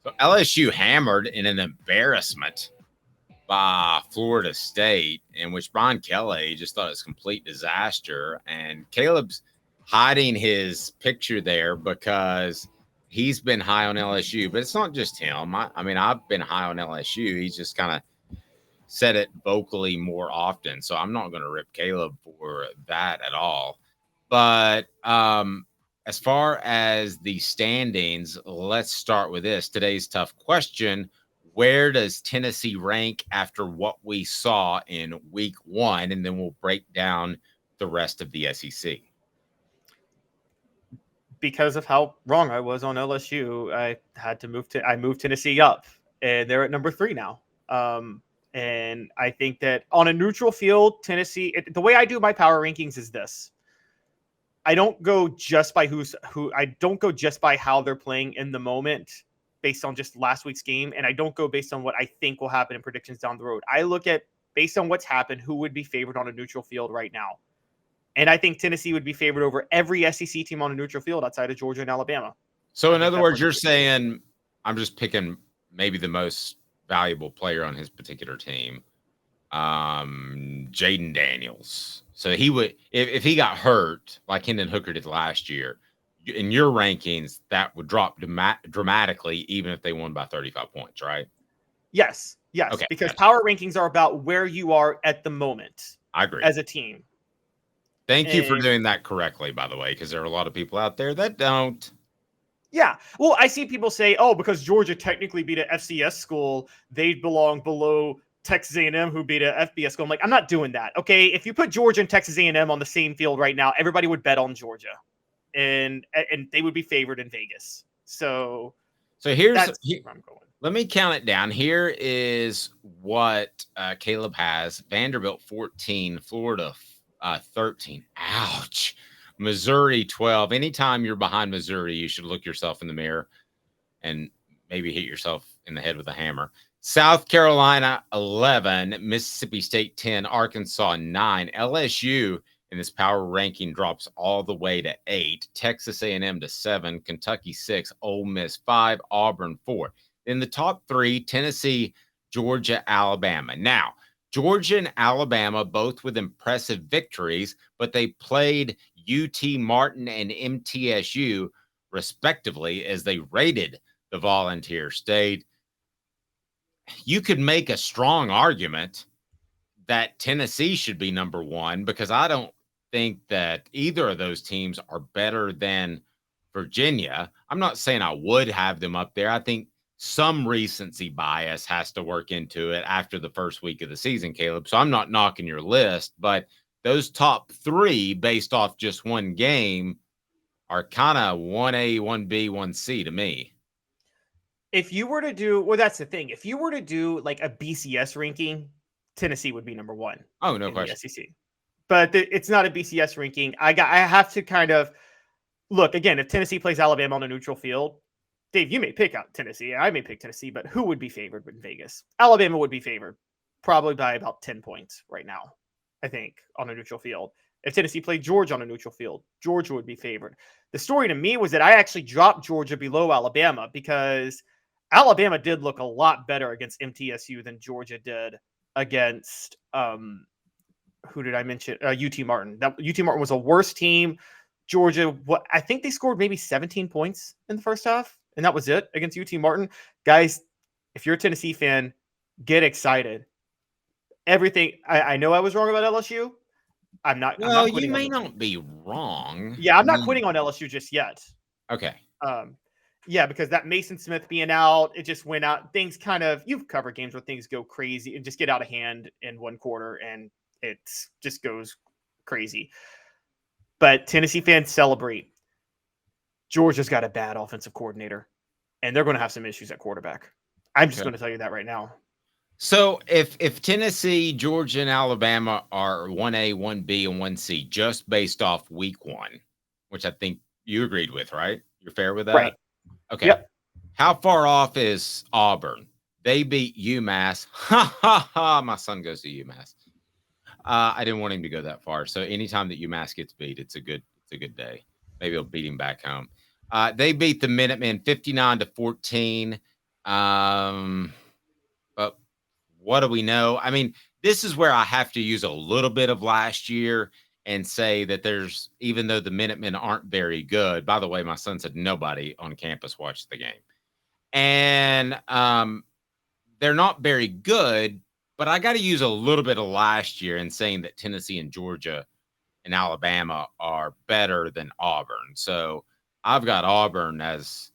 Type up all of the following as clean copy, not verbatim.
So LSU hammered in an embarrassment by Florida State, in which Brian Kelly just thought it was a complete disaster. And Caleb's hiding his picture there because he's been high on LSU, but it's not just him. I mean, I've been high on LSU. He's just kind of said it vocally more often. So I'm not going to rip Caleb for that at all. But as far as the standings, let's start with this. Today's tough question. Where does Tennessee rank after what we saw in week one? And then we'll break down the rest of the SEC. Because of how wrong I was on LSU, I moved Tennessee up, and they're at number 3 now. And I think that on a neutral field, Tennessee, the way I do my power rankings is this. I don't go just by I don't go just by how they're playing in the moment based on just last week's game. And I don't go based on what I think will happen in predictions down the road. I look at, based on what's happened, who would be favored on a neutral field right now. And I think Tennessee would be favored over every SEC team on a neutral field outside of Georgia and Alabama. So in other words, you're saying, I'm just picking maybe the most valuable player on his particular team, Jaden Daniels. So he would, if he got hurt like Hendon Hooker did last year, in your rankings, that would drop dramatically, even if they won by 35 points, right? Yes. Okay, because power rankings are about where you are at the moment. I agree. As a team. Thank you for doing that correctly, by the way, because there are a lot of people out there that don't. Yeah. Well, I see people say, oh, because Georgia technically beat an FCS school, they belong below Texas A&M, who beat a FBS school. I'm like, I'm not doing that. Okay, if you put Georgia and Texas A&M on the same field right now, everybody would bet on Georgia, and they would be favored in Vegas. So here's where I'm going. Let me count it down. Here is what Caleb has: Vanderbilt 14, Florida 13. Ouch. Missouri 12. Anytime you're behind Missouri, you should look yourself in the mirror and maybe hit yourself in the head with a hammer. South Carolina 11, Mississippi State 10, Arkansas 9, LSU in this power ranking drops all the way to 8, Texas A&M to 7, Kentucky 6, Ole Miss 5, Auburn 4. In the top 3, Tennessee, Georgia, Alabama. Now, Georgia and Alabama both with impressive victories, but they played UT Martin and MTSU respectively as they raided the Volunteer State. You could make a strong argument that Tennessee should be number 1 because I don't think that either of those teams are better than Virginia. I'm not saying I would have them up there. I think some recency bias has to work into it after the first week of the season, Caleb. So I'm not knocking your list, but those top 3 based off just one game are kind of 1A, 1B, 1C to me. If you were to do, well, that's the thing. If you were to do like a BCS ranking, Tennessee would be number 1. Oh, no question. The SEC. But it's not a BCS ranking. I have to kind of look again. If Tennessee plays Alabama on a neutral field, Dave, you may pick out Tennessee. I may pick Tennessee, but who would be favored in Vegas? Alabama would be favored probably by about 10 points right now, I think, on a neutral field. If Tennessee played Georgia on a neutral field, Georgia would be favored. The story to me was that I actually dropped Georgia below Alabama because Alabama did look a lot better against MTSU than Georgia did against who did I mention? UT Martin. UT Martin was a worse team. Georgia, I think they scored maybe 17 points in the first half, and that was it against UT Martin. Guys, if you're a Tennessee fan, get excited. Everything. I know I was wrong about LSU. I'm not. Well, I'm not you may not be wrong. Yeah, I'm not quitting on LSU just yet. Okay. Yeah, because that Mason Smith being out, it just went out. Things kind of, you've covered games where things go crazy and just get out of hand in one quarter, and it just goes crazy. But Tennessee fans celebrate. Georgia's got a bad offensive coordinator, and they're going to have some issues at quarterback. I'm just going to tell you that right now. So if Tennessee, Georgia, and Alabama are 1A, 1B, and 1C just based off week 1, which I think you agreed with, right? You're fair with that? Right. Okay. Yep. How far off is Auburn? They beat UMass. Ha, ha, ha. My son goes to UMass. I didn't want him to go that far. So anytime that UMass gets beat, it's a good day. Maybe I'll beat him back home. They beat the Minutemen 59-14. But what do we know? I mean, this is where I have to use a little bit of last year and say that there's, even though the Minutemen aren't very good. By the way, my son said nobody on campus watched the game, and they're not very good. But I got to use a little bit of last year in saying that Tennessee and Georgia and Alabama are better than Auburn. So I've got Auburn as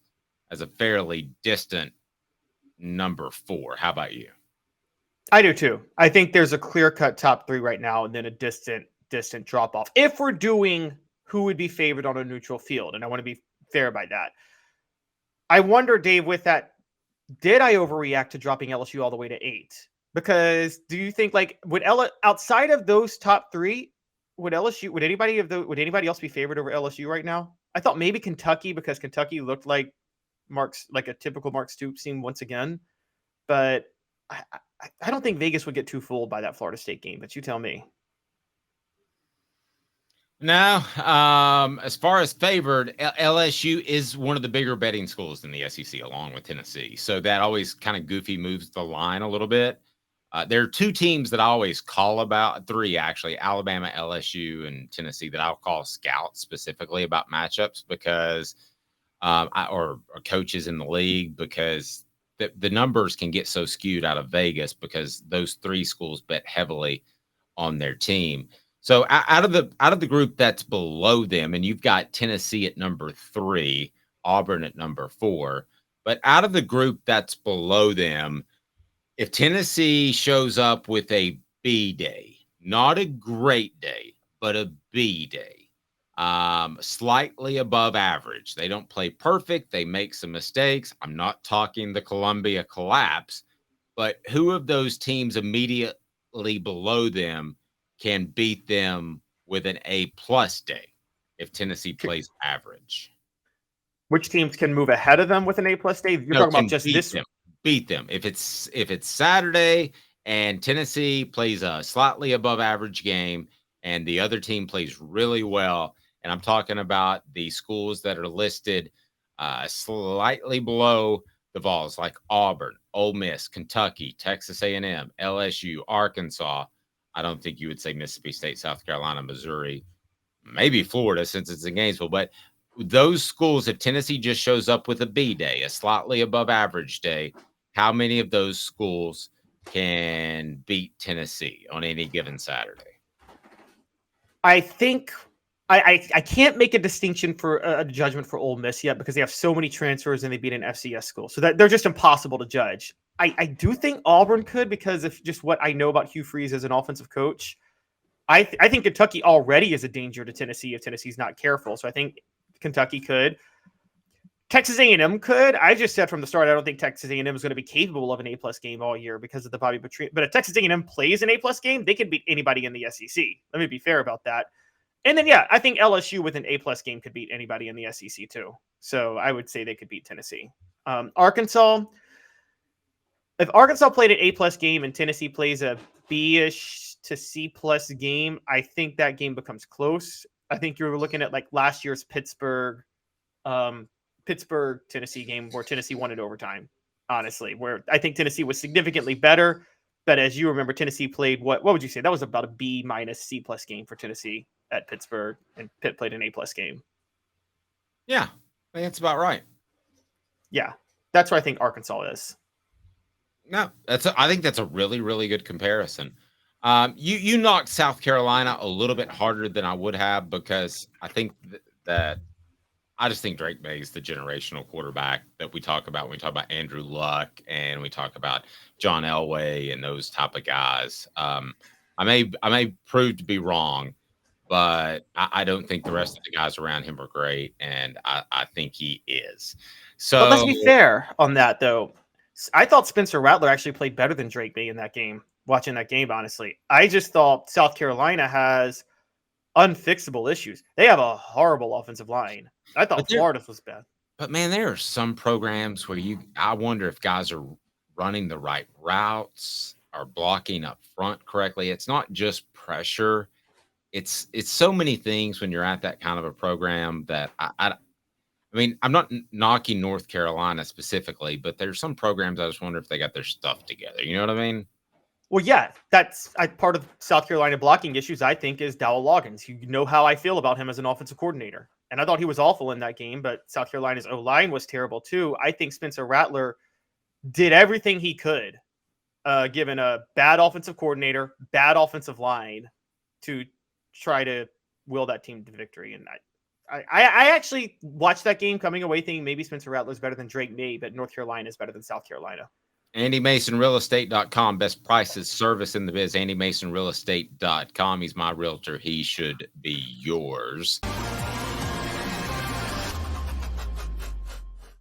a fairly distant number 4. How about you? I do too. I think there's a clear-cut top 3 right now, and then a distant drop off. If we're doing who would be favored on a neutral field, and I want to be fair by that. I wonder, Dave, with that, did I overreact to dropping LSU all the way to 8? Because do you think outside of those top 3, would anybody else be favored over LSU right now? I thought maybe Kentucky, because Kentucky looked like a typical Mark Stoops team once again, but I don't think Vegas would get too fooled by that Florida State game, but you tell me. No, as far as favored, LSU is one of the bigger betting schools in the SEC, along with Tennessee. So that always kind of goofy moves the line a little bit. There are 2 teams that I always call about, 3 actually, Alabama, LSU, and Tennessee, that I'll call scouts specifically about matchups because, or coaches in the league, because the numbers can get so skewed out of Vegas because those 3 schools bet heavily on their team. So out of the group that's below them, and you've got Tennessee at number 3, Auburn at number 4, but out of the group that's below them, if Tennessee shows up with a B day, not a great day, but a B day, slightly above average. They don't play perfect. They make some mistakes. I'm not talking the Columbia collapse, but who of those teams immediately below them can beat them with an A+ day if Tennessee plays average? Which teams can move ahead of them with an A+ day? You're No, talking about just beat this. them. Beat them. If it's Saturday and Tennessee plays a slightly above average game and the other team plays really well, and I'm talking about the schools that are listed slightly below the Vols, like Auburn, Ole Miss, Kentucky, Texas A&M, LSU, Arkansas. I don't think you would say Mississippi State, South Carolina, Missouri, maybe Florida since it's in Gainesville, but those schools, if Tennessee just shows up with a B day, a slightly above average day, how many of those schools can beat Tennessee on any given Saturday? I think I can't make a distinction for a judgment for Ole Miss yet because they have so many transfers and they beat an FCS school. So that they're just impossible to judge. I do think Auburn could because of just what I know about Hugh Freeze as an offensive coach. I think Kentucky already is a danger to Tennessee if Tennessee's not careful. So I think Kentucky could. Texas A&M could. I just said from the start I don't think Texas A&M is going to be capable of an A+ game all year because of the Bobby Petrino. But if Texas A&M plays an A+ game, they can beat anybody in the SEC. Let me be fair about that. And then, yeah, I think LSU with an A+ game could beat anybody in the SEC too. So I would say they could beat Tennessee. Arkansas, if Arkansas played an A+ game and Tennessee plays a B-ish to C+ game, I think that game becomes close. I think you're looking at like last year's Pittsburgh Tennessee game where Tennessee won it overtime, honestly, where I think Tennessee was significantly better. But as you remember, Tennessee played what would you say? That was about a B- C+ game for Tennessee at Pittsburgh, and Pitt played an A+ game. Yeah, I think that's about right. Yeah, that's where I think Arkansas is. No, I think that's a really, really good comparison. You knocked South Carolina a little bit harder than I would have because I think that I just think Drake May is the generational quarterback that we talk about when we talk about Andrew Luck and we talk about John Elway and those type of guys. I may prove to be wrong, but I don't think the rest of the guys around him are great, and I think he is. So, but let's be fair on that, though. I thought Spencer Rattler actually played better than Drake May in that game. Watching that game, honestly, I just thought South Carolina has unfixable issues. They have a horrible offensive line. I thought Florida's was bad. But man, there are some programs where I wonder if guys are running the right routes, are blocking up front correctly. It's not just pressure. It's so many things when you're at that kind of a program that I mean, I'm not knocking North Carolina specifically, but there's some programs I just wonder if they got their stuff together. You know what I mean? Well, yeah, that's part of South Carolina blocking issues, I think, is Dowell Loggins. You know how I feel about him as an offensive coordinator. And I thought he was awful in that game, but South Carolina's O-line was terrible too. I think Spencer Rattler did everything he could, given a bad offensive coordinator, bad offensive line, to try to will that team to victory. And I actually watched that game coming away thinking maybe Spencer Rattler's better than Drake May, but North Carolina is better than South Carolina. AndyMasonRealEstate.com, best prices, service in the biz. AndyMasonRealEstate.com. He's my realtor. He should be yours.